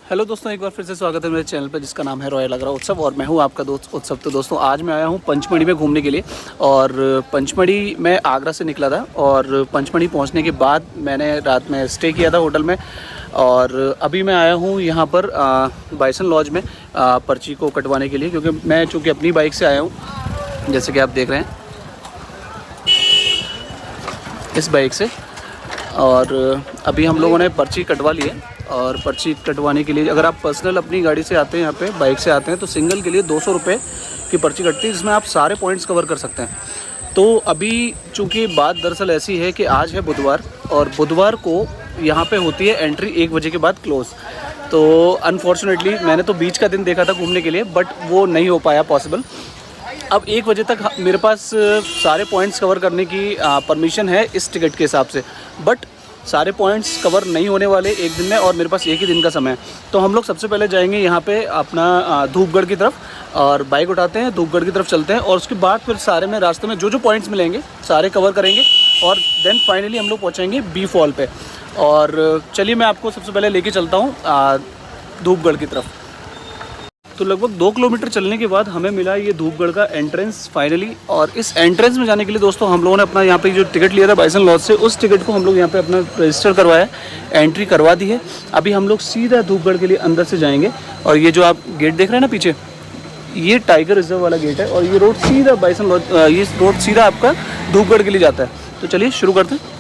Hello दोस्तों, एक बार फिर से स्वागत है मेरे चैनल पर जिसका नाम है रॉयल आगरा उत्सव और मैं हूं आपका दोस्त उत्सव। तो दोस्तों आज मैं आया हूं पंचमढ़ी में घूमने के लिए और पंचमढ़ी मैं आगरा से निकला था और पंचमढ़ी पहुंचने के बाद मैंने रात में स्टे किया था होटल में और अभी मैं आया हूं यहां पर बाइसन लॉज में पर्ची को कटवाने के लिए, क्योंकि मैं चूँकि अपनी बाइक से आया हूँ जैसे कि आप देख रहे हैं इस बाइक से। और अभी हम लोगों ने पर्ची कटवा ली है और पर्ची कटवाने के लिए अगर आप पर्सनल अपनी गाड़ी से आते हैं, यहाँ पे बाइक से आते हैं, तो सिंगल के लिए 200 रुपये की पर्ची कटती है, जिसमें आप सारे पॉइंट्स कवर कर सकते हैं। तो अभी चूँकि बात दरअसल ऐसी है कि आज है बुधवार और बुधवार को यहाँ पे होती है एंट्री 1 बजे के बाद क्लोज़। तो अनफॉर्चुनेटली मैंने तो बीच का दिन देखा था घूमने के लिए, बट वो नहीं हो पाया पॉसिबल। अब 1 बजे तक मेरे पास सारे पॉइंट्स कवर करने की परमिशन है इस टिकट के हिसाब से, बट सारे पॉइंट्स कवर नहीं होने वाले एक दिन में और मेरे पास एक ही दिन का समय है। तो हम लोग सबसे पहले जाएंगे यहाँ पे अपना धूपगढ़ की तरफ और बाइक उठाते हैं, धूपगढ़ की तरफ चलते हैं और उसके बाद फिर सारे में रास्ते में जो जो पॉइंट्स मिलेंगे सारे कवर करेंगे और देन फाइनली हम लोग पहुँचेंगे बी फॉल पे। और चलिए मैं आपको सबसे पहले लेके चलता हूँ धूपगढ़ की तरफ। तो लगभग 2 किलोमीटर चलने के बाद हमें मिला ये धूपगढ़ का एंट्रेंस फाइनली। और इस एंट्रेंस में जाने के लिए दोस्तों हम लोगों ने अपना यहाँ पे जो टिकट लिया था बाइसन लॉज से, उस टिकट को हम लोग यहाँ पे अपना रजिस्टर करवाया, एंट्री करवा दी है। अभी हम लोग सीधा धूपगढ़ के लिए अंदर से जाएंगे और ये जो आप गेट देख रहे हैं ना पीछे, ये टाइगर रिजर्व वाला गेट है और ये रोड सीधा बाइसन लॉज, ये रोड सीधा आपका धूपगढ़ के लिए जाता है। तो चलिए शुरू करते हैं।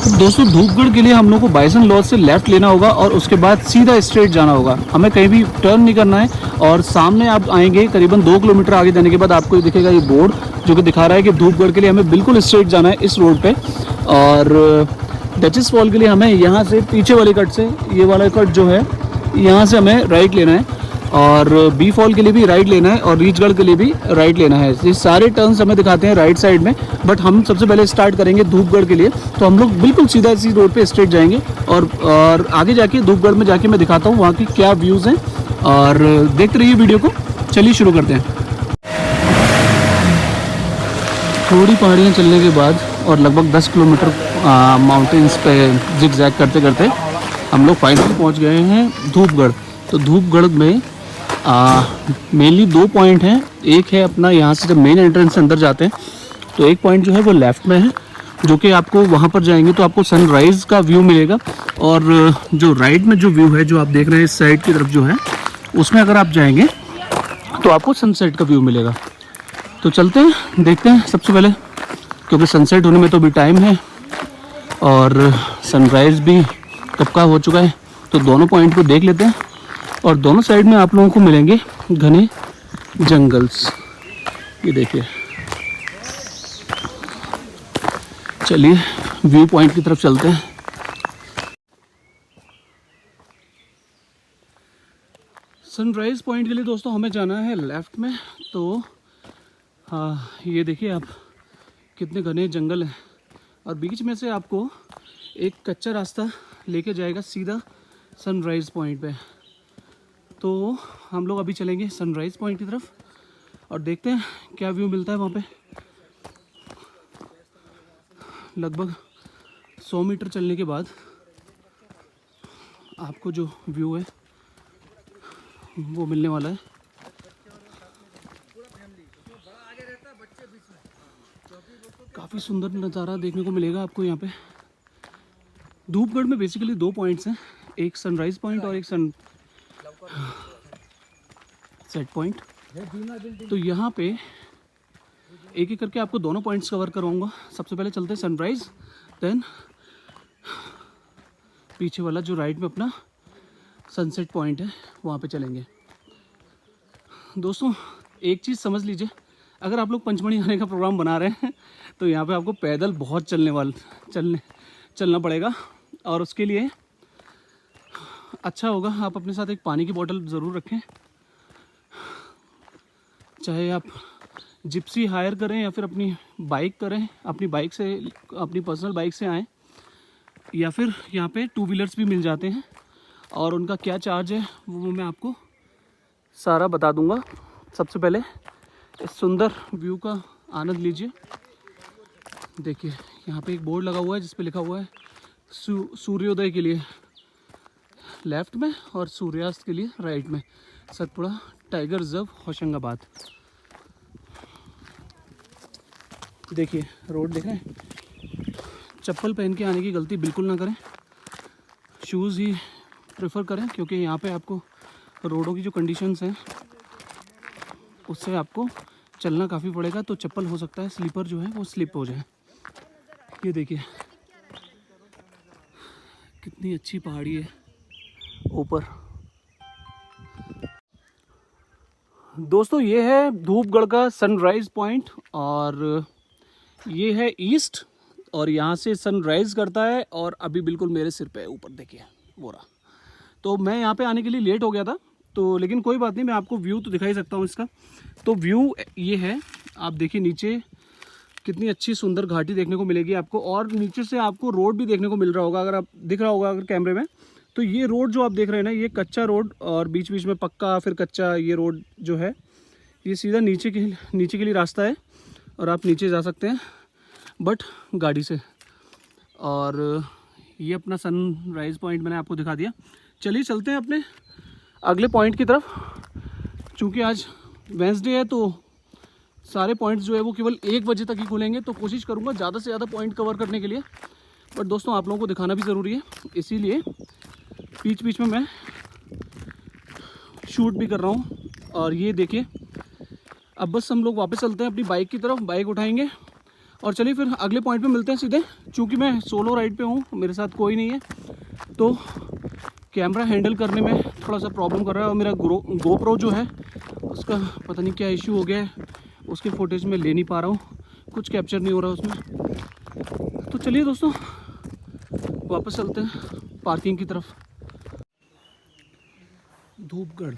दोस्तों धूपगढ़ के लिए हम लोग को बाइसन लॉज से लेफ़्ट लेना होगा और उसके बाद सीधा स्ट्रेट जाना होगा, हमें कहीं भी टर्न नहीं करना है। और सामने आप आएंगे करीबन 2 किलोमीटर आगे जाने के बाद आपको दिखेगा ये बोर्ड जो कि दिखा रहा है कि धूपगढ़ के लिए हमें बिल्कुल स्ट्रेट जाना है इस रोड पे। और डचेस फॉल के लिए हमें यहाँ से पीछे वाले कट से, ये वाला कट जो है यहाँ से हमें राइट लेना है और बी फॉल के लिए भी राइट लेना है और रीचगढ़ के लिए भी राइट लेना है। ये सारे टर्न्स हमें दिखाते हैं राइट साइड में, बट हम सबसे पहले स्टार्ट करेंगे धूपगढ़ के लिए। तो हम लोग बिल्कुल सीधा इसी रोड पे स्ट्रेट जाएंगे और आगे जाके धूपगढ़ में जाके मैं दिखाता हूँ वहाँ की क्या व्यूज़ हैं और देखते रहिए वीडियो को। चलिए शुरू करते हैं। थोड़ी पहाड़ियाँ चलने के बाद और लगभग 10 किलोमीटर माउंटेन्स पे जिग जैग करते करते हम लोग फाइनली पहुँच गए हैं धूपगढ़। तो धूपगढ़ में मेनली 2 पॉइंट हैं। एक है अपना यहाँ से जब मेन एंट्रेंस से अंदर जाते हैं तो एक पॉइंट जो है वो लेफ़्ट में है, जो कि आपको वहाँ पर जाएंगे तो आपको सनराइज़ का व्यू मिलेगा। और जो राइट में जो व्यू है जो आप देख रहे हैं इस साइड की तरफ जो है, उसमें अगर आप जाएंगे तो आपको सनसेट का व्यू मिलेगा। तो चलते हैं देखते हैं सबसे पहले, क्योंकि सनसेट होने में तो अभी टाइम है और सनराइज़ भी कब का हो चुका है। तो दोनों पॉइंट को देख लेते हैं और दोनों साइड में आप लोगों को मिलेंगे घने जंगल्स, ये देखिए। चलिए व्यू पॉइंट की तरफ चलते हैं। सनराइज़ पॉइंट के लिए दोस्तों हमें जाना है लेफ़्ट में। तो हाँ, ये देखिए आप कितने घने जंगल हैं और बीच में से आपको एक कच्चा रास्ता लेके जाएगा सीधा सनराइज़ पॉइंट पे। तो हम लोग अभी चलेंगे सनराइज़ पॉइंट की तरफ और देखते हैं क्या व्यू मिलता है वहाँ पे। लगभग 100 मीटर चलने के बाद आपको जो व्यू है वो मिलने वाला है। काफ़ी सुंदर नज़ारा देखने को मिलेगा आपको यहाँ पे। धूपगढ़ में बेसिकली 2 पॉइंट्स हैं, एक सनराइज़ पॉइंट और एक सेट पॉइंट। तो यहाँ पे एक एक करके आपको दोनों पॉइंट्स कवर करवाऊंगा। सबसे पहले चलते हैं सनराइज़, देन पीछे वाला जो राइट में अपना सनसेट पॉइंट है वहाँ पे चलेंगे। दोस्तों एक चीज़ समझ लीजिए, अगर आप लोग पंचमढ़ी आने का प्रोग्राम बना रहे हैं तो यहाँ पे आपको पैदल बहुत चलना पड़ेगा और उसके लिए अच्छा होगा आप अपने साथ एक पानी की बोतल ज़रूर रखें। चाहे आप जिप्सी हायर करें या फिर अपनी बाइक करें, अपनी पर्सनल बाइक से आएँ, या फिर यहाँ पे 2 व्हीलर्स भी मिल जाते हैं और उनका क्या चार्ज है वो मैं आपको सारा बता दूंगा। सबसे पहले इस सुंदर व्यू का आनंद लीजिए। देखिए यहाँ पे एक बोर्ड लगा हुआ है जिस पे लिखा हुआ है सूर्योदय के लिए लेफ़्ट में और सूर्यास्त के लिए राइट में। Satpura tiger reserve Hoshangabad. देखिए रोड देख रहे हैं। चप्पल पहन के आने की गलती बिल्कुल ना करें, शूज़ ही प्रेफर करें, क्योंकि यहाँ पे आपको रोडों की जो कंडीशंस हैं उससे आपको चलना काफ़ी पड़ेगा। तो चप्पल हो सकता है स्लीपर जो है वो स्लिप हो जाए। ये देखिए कितनी अच्छी पहाड़ी है ऊपर। दोस्तों ये है धूपगढ़ का सनराइज़ पॉइंट और ये है ईस्ट, और यहाँ से सनराइज़ करता है और अभी बिल्कुल मेरे सिर पे ऊपर देखिए वो रहा। तो मैं यहाँ पे आने के लिए लेट हो गया था, तो लेकिन कोई बात नहीं, मैं आपको व्यू तो दिखा ही सकता हूँ इसका। तो व्यू ये है, आप देखिए नीचे कितनी अच्छी सुंदर घाटी देखने को मिलेगी आपको, और नीचे से आपको रोड भी देखने को मिल रहा होगा, अगर आप दिख रहा होगा अगर कैमरे में। तो ये रोड जो आप देख रहे हैं ना, ये कच्चा रोड और बीच बीच में पक्का फिर कच्चा, ये रोड जो है ये सीधा नीचे के लिए रास्ता है और आप नीचे जा सकते हैं बट गाड़ी से। और ये अपना सनराइज़ पॉइंट मैंने आपको दिखा दिया। चलिए चलते हैं अपने अगले पॉइंट की तरफ। चूँकि आज वेंसडे है तो सारे पॉइंट्स जो है वो केवल 1 बजे तक ही खुलेंगे, तो कोशिश करूँगा ज़्यादा से ज़्यादा पॉइंट कवर करने के लिए। बट दोस्तों आप लोगों को दिखाना भी ज़रूरी है, इसीलिए बीच बीच में मैं शूट भी कर रहा हूँ। और ये देखिए अब बस हम लोग वापस चलते हैं अपनी बाइक की तरफ, बाइक उठाएंगे और चलिए फिर अगले पॉइंट पे मिलते हैं सीधे। चूँकि मैं सोलो राइड पे हूँ, मेरे साथ कोई नहीं है, तो कैमरा हैंडल करने में थोड़ा सा प्रॉब्लम कर रहा है। और मेरा गोप्रो जो है उसका पता नहीं क्या इश्यू हो गया है, उसके फुटेज में ले नहीं पा रहा हूँ, कुछ कैप्चर नहीं हो रहा उसमें। तो चलिए दोस्तों वापस चलते हैं पार्किंग की तरफ। धूपगढ़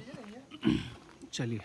चलिए।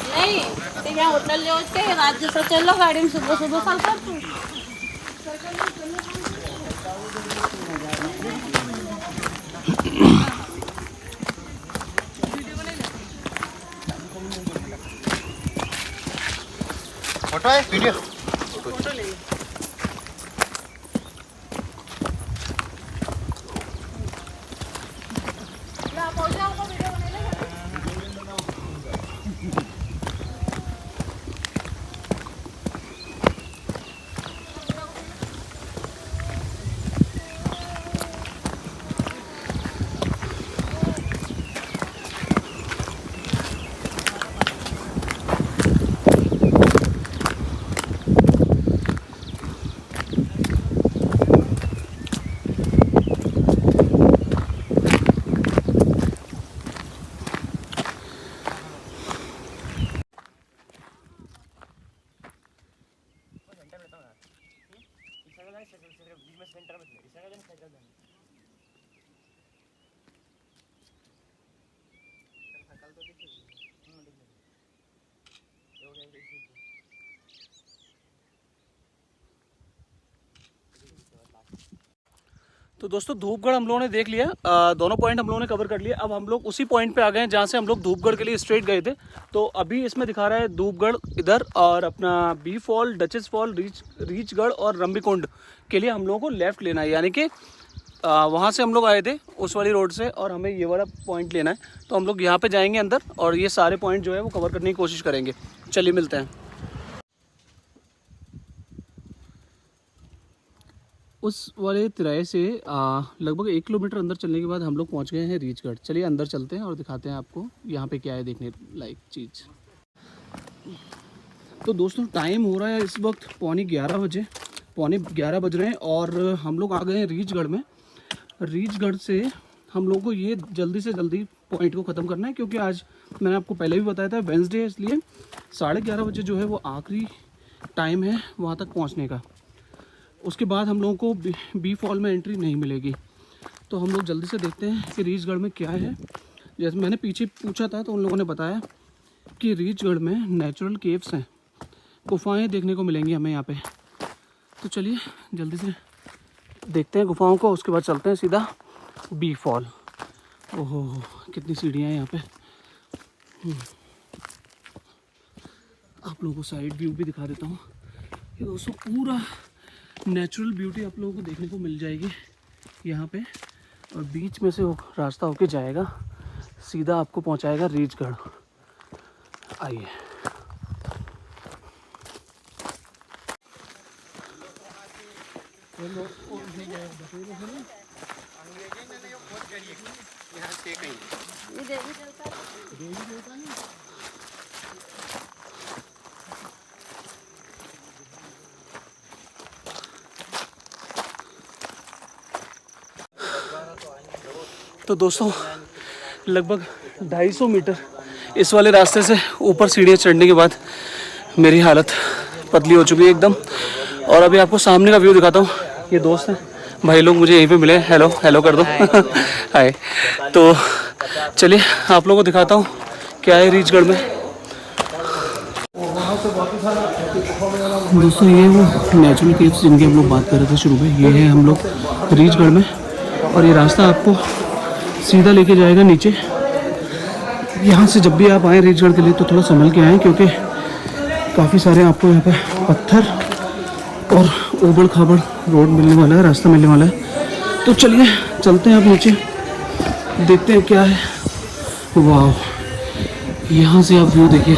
नहीं ते क्या होटल ले होते राज्य से चलो गाड़ी में सुबह सुबह साल कर तू फोटो है वीडियो फोटो ले ला पहुंच जाऊंगा वीडियो बना ले। तो दोस्तों धूपगढ़ हम लोगों ने देख लिया, दोनों पॉइंट हम लोगों ने कवर कर लिया। अब हम लोग उसी पॉइंट पे आ गए हैं जहाँ से हम लोग धूपगढ़ के लिए स्ट्रेट गए थे। तो अभी इसमें दिखा रहा है धूपगढ़ इधर, और अपना B fall, duchess fall, Reechgarh और रंबीकुंड के लिए हम लोगों को लेफ़्ट लेना है, यानी कि वहाँ से हम लोग आए थे उस वाली रोड से, और हमें ये वाला पॉइंट लेना है। तो हम लोग यहाँ पर जाएँगे अंदर और ये सारे पॉइंट जो है वो कवर करने की कोशिश करेंगे। चलिए मिलते हैं। उस वाले तिराहे से लगभग 1 किलोमीटर अंदर चलने के बाद हम लोग पहुंच गए हैं रीचगढ़। चलिए अंदर चलते हैं और दिखाते हैं आपको यहाँ पे क्या है देखने लायक चीज़। तो दोस्तों टाइम हो रहा है इस वक्त पौने 11 बज रहे हैं और हम लोग आ गए हैं रीचगढ़ में। रीचगढ़ से हम लोग को ये जल्दी से जल्दी पॉइंट को ख़त्म करना है, क्योंकि आज मैंने आपको पहले भी बताया था वेंसडे है, इसलिए 11:30 बजे जो है वो आखिरी टाइम है वहाँ तक पहुँचने का। उसके बाद हम लोगों को बी फॉल में एंट्री नहीं मिलेगी। तो हम लोग जल्दी से देखते हैं कि रीछगढ़ में क्या है। जैसे मैंने पीछे पूछा था तो उन लोगों ने बताया कि रीछगढ़ में नेचुरल केव्स हैं, गुफाएं देखने को मिलेंगी हमें यहाँ पे। तो चलिए जल्दी से देखते हैं गुफाओं को, उसके बाद चलते हैं सीधा बी फॉल। ओहो कितनी सीढ़ियाँ हैं यहाँ पे। आप लोगों को साइड व्यू भी दिखा देता हूँ। ये दोस्तों पूरा नेचुरल ब्यूटी आप लोगों को देखने को मिल जाएगी यहाँ पे, और बीच में से वो रास्ता होके जाएगा सीधा आपको पहुँचाएगा रीछगढ़। आइए तो दोस्तों लगभग 250 मीटर इस वाले रास्ते से ऊपर सीढ़ियाँ चढ़ने के बाद मेरी हालत पतली हो चुकी है एकदम। और अभी आपको सामने का व्यू दिखाता हूँ। ये दोस्त हैं भाई लोग मुझे यहीं पे मिले। हेलो हेलो कर दो हाय। तो चलिए आप लोगों को दिखाता हूँ क्या है रीछगढ़ में। दोस्तों ये वो नेचुरल केव्स जिनकी हम लोग बात कर रहे थे शुरू में, ये है हम लोग रीछगढ़ में। और ये रास्ता आपको सीधा लेके जाएगा नीचे। यहाँ से जब भी आप आएँ रीछगढ़ के लिए तो थोड़ा संभल के आएँ, क्योंकि काफ़ी सारे आपको यहाँ पे पत्थर और ऊबड़ खाबड़ रोड मिलने वाला है, रास्ता मिलने वाला है। तो चलिए चलते हैं आप नीचे, देखते हैं क्या है। वाह यहाँ से आप व्यू देखिए,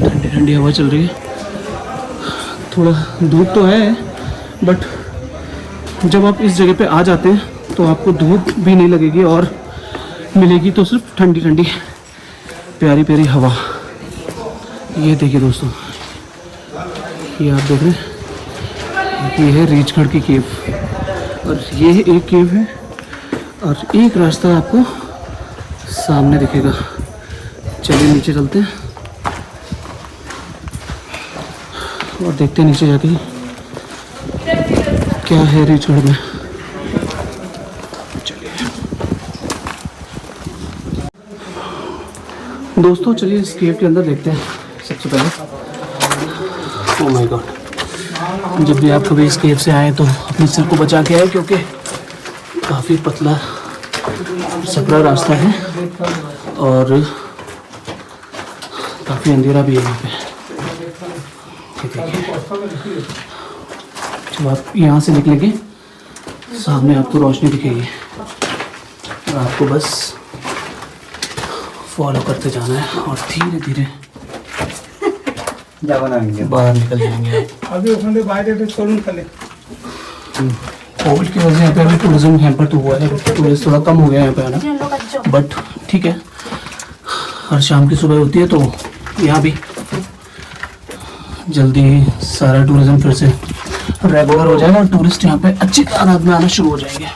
ठंडी ठंडी हवा चल रही है। थोड़ा धूप तो है बट जब आप इस जगह पे आ जाते हैं तो आपको धूप भी नहीं लगेगी और मिलेगी तो सिर्फ ठंडी ठंडी प्यारी प्यारी हवा। ये देखिए दोस्तों, ये आप देख रहे हैं, ये है रीछगढ़ की केव। और ये एक केव है और एक रास्ता आपको सामने दिखेगा। चलिए नीचे चलते हैं और देखते हैं नीचे जाके क्या है रीछगढ़ में। दोस्तों चलिए इस केव के अंदर देखते हैं। सबसे पहले ओह माय गॉड, जब भी आप कभी इस केव से आए तो अपने सिर को बचा के आए, क्योंकि काफ़ी पतला सकरा रास्ता है और काफ़ी अंधेरा भी है यहाँ पे। देखिए जब आप यहाँ से निकलेंगे सामने आपको रोशनी दिखेगी और आपको बस फॉलो करते जाना है और धीरे धीरे बाहर निकल जाएंगे। अभी उसने बाहर से छोड़ूं चले। कोविड की वजह से यहाँ पे अभी टूरिज्म हैम्पर तो हुआ है, टूरिस्ट थोड़ा कम हो गया यहाँ पे आना, बट ठीक है। हर शाम की सुबह होती है तो यहाँ भी जल्दी ही सारा टूरिज्म फिर से रेगुलर हो जाएगा और टूरिस्ट यहाँ पे अच्छी तादाद में आना शुरू हो जाएंगे।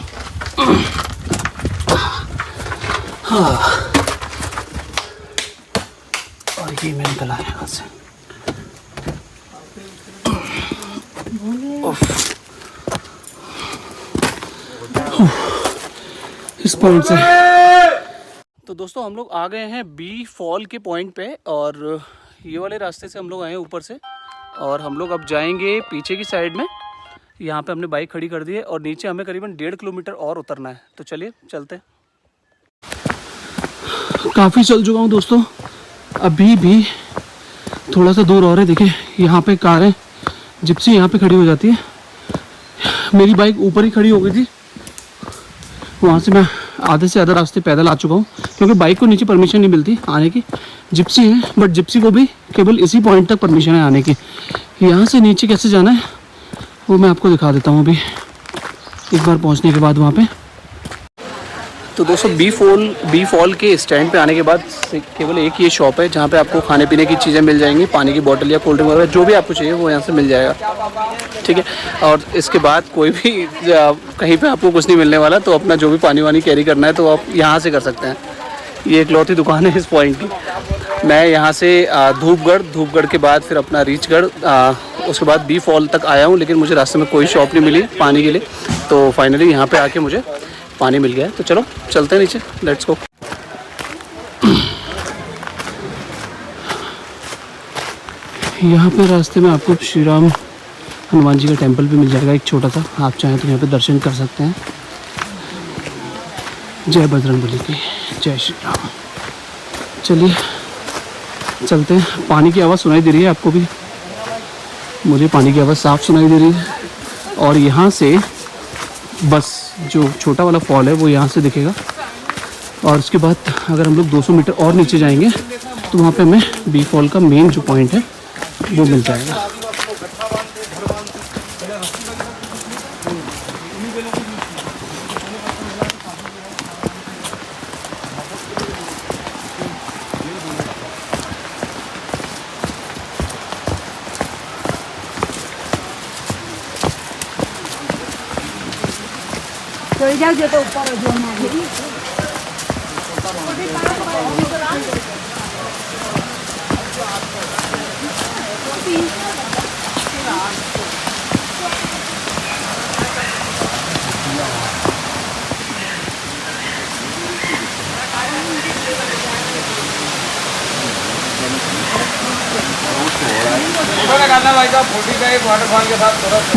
हाँ, और ये मैं निकला है यहाँ से। इस पॉइंट से तो दोस्तों हम लोग आ गए हैं बी फॉल के पॉइंट पे, और ये वाले रास्ते से हम लोग आए हैं ऊपर से, और हम लोग अब जाएंगे पीछे की साइड में। यहाँ पे हमने बाइक खड़ी कर दी है और नीचे हमें करीबन 1.5 किलोमीटर और उतरना है। तो चलिए चलते हैं। काफ़ी चल चुका हूँ दोस्तों, अभी भी थोड़ा सा दूर और है। देखिए यहाँ पे कारें जिप्सी यहाँ पे खड़ी हो जाती है। मेरी बाइक ऊपर ही खड़ी हो गई थी, वहाँ से मैं आधे से ज़्यादा रास्ते पैदल आ चुका हूँ, क्योंकि बाइक को नीचे परमिशन नहीं मिलती आने की। जिप्सी है बट जिप्सी को भी केवल इसी पॉइंट तक परमिशन है आने की। यहाँ से नीचे कैसे जाना है वो मैं आपको दिखा देता हूँ अभी एक बार पहुँचने के बाद वहाँ पे। तो दोस्तों बी फॉल के स्टैंड पे आने के बाद केवल एक ये शॉप है जहाँ पे आपको खाने पीने की चीज़ें मिल जाएंगी, पानी की बोतल या कोल्ड ड्रिंक वगैरह जो भी आपको चाहिए वो यहाँ से मिल जाएगा, ठीक है। और इसके बाद कोई भी कहीं पे आपको कुछ नहीं मिलने वाला, तो अपना जो भी पानी वानी कैरी करना है तो आप यहाँ से कर सकते हैं। ये इकलौती दुकान है इस पॉइंट की। मैं यहाँ से धूपगढ़ के बाद फिर अपना रीचगढ़, उसके बाद बी फॉल तक आया हूँ, लेकिन मुझे रास्ते में कोई शॉप नहीं मिली पानी के लिए। तो फाइनली यहाँ पे आके मुझे पानी मिल गया है। तो चलो चलते हैं नीचे, लेट्स गो। यहाँ पे रास्ते में आपको श्री राम हनुमान जी का टेम्पल भी मिल जाएगा, एक छोटा सा। आप चाहें तो यहाँ पे दर्शन कर सकते हैं। जय बजरंगबली की जय श्री राम। चलिए चलते हैं। पानी की आवाज़ सुनाई दे रही है आपको भी? मुझे पानी की आवाज़ साफ सुनाई दे रही है। और यहाँ से बस जो छोटा वाला फॉल है वो यहाँ से दिखेगा। और उसके बाद अगर हम लोग 200 मीटर और नीचे जाएंगे तो वहाँ पे हमें बी फॉल का मेन जो पॉइंट है वो मिल जाएगा। तो ऊपर जो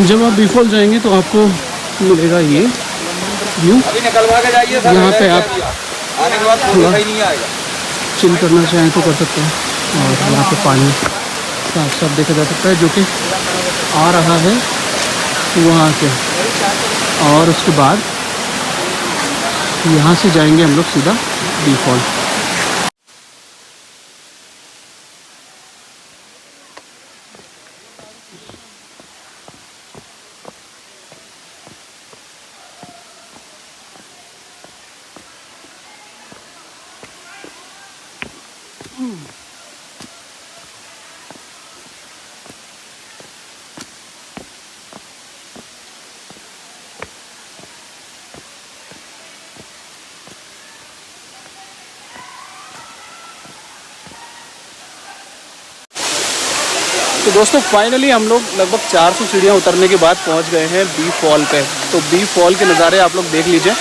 जब आप बी फॉल जाएंगे तो आपको मिलेगा ये व्यू। यहाँ पे आप थोड़ा चिल करना चाहें तो कर सकते हैं। और यहाँ पे पानी साफ साफ देखा जा सकता है जो कि आ रहा है वहाँ से। और उसके बाद यहाँ से जाएंगे हम लोग सीधा बी फॉल। तो दोस्तों फाइनली हम लोग लगभग 400 सीढ़ियाँ उतरने के बाद पहुंच गए हैं बी फॉल पे। तो बी फॉल के नज़ारे आप लोग देख लीजिए।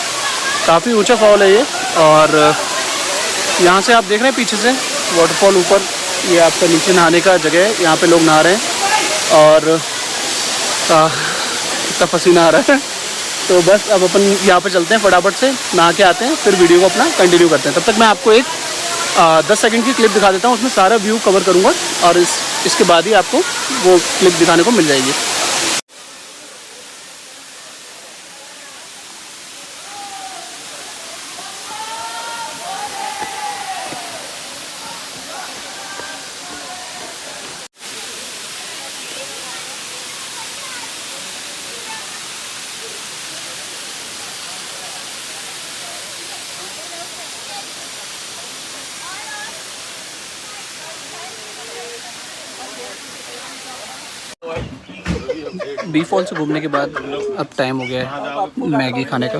काफ़ी ऊंचा फॉल है ये। और यहाँ से आप देख रहे हैं पीछे से वाटरफॉल ऊपर, ये आपका नीचे नहाने का जगह है। यहाँ पे लोग नहा रहे हैं और इतना पसीना आ रहा है। तो बस अब अपन यहाँ पे चलते हैं, फटाफट से नहा के आते हैं, फिर वीडियो को अपना कंटिन्यू करते हैं। तब तक मैं आपको एक 10 सेकंड की क्लिप दिखा देता हूँ, उसमें सारा व्यू कवर करूँगा और इसके बाद ही आपको वो क्लिप दिखाने को मिल जाएगी। बी फॉल से घूमने के बाद अब टाइम हो गया है मैगी खाने का।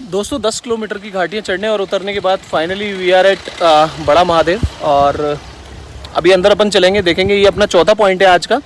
दोस्तों 10 किलोमीटर की घाटियाँ चढ़ने और उतरने के बाद फाइनली वी आर एट बड़ा महादेव। और अभी अंदर अपन चलेंगे, देखेंगे। ये अपना चौथा पॉइंट है आज का।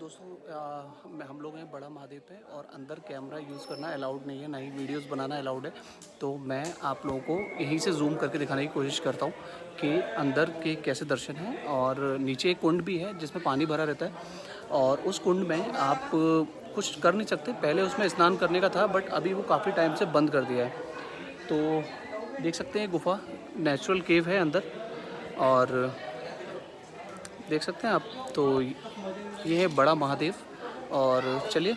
दोस्तों हम लोग हैं बड़ा महादेव पे और अंदर कैमरा यूज़ करना अलाउड नहीं है, ना ही वीडियोस बनाना अलाउड है। तो मैं आप लोगों को यहीं से जूम करके दिखाने की कोशिश करता हूँ कि अंदर के कैसे दर्शन हैं। और नीचे एक कुंड भी है जिसमें पानी भरा रहता है और उस कुंड में आप कुछ कर नहीं सकते। पहले उसमें स्नान करने का था बट अभी वो काफ़ी टाइम से बंद कर दिया है। तो देख सकते हैं गुफा नेचुरल केव है अंदर और देख सकते हैं आप। तो ये है बड़ा महादेव और चलिए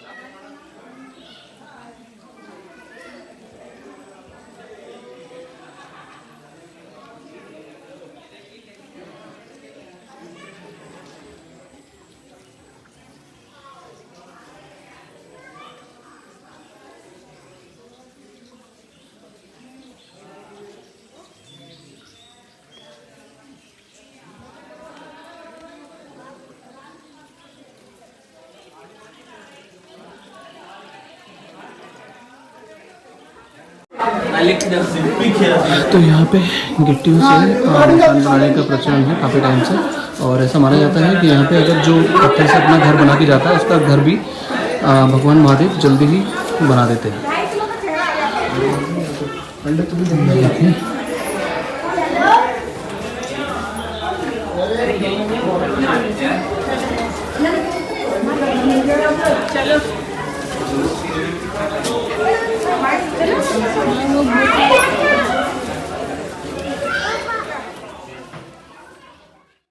तो यहाँ पे गिट्टियों से मकान बनाने का प्रचलन है काफ़ी टाइम से। और ऐसा माना जाता है कि यहाँ पे अगर जो पत्थर से अपना घर बना के जाता है उसका घर भी भगवान महादेव जल्दी ही बना देते हैं। चलो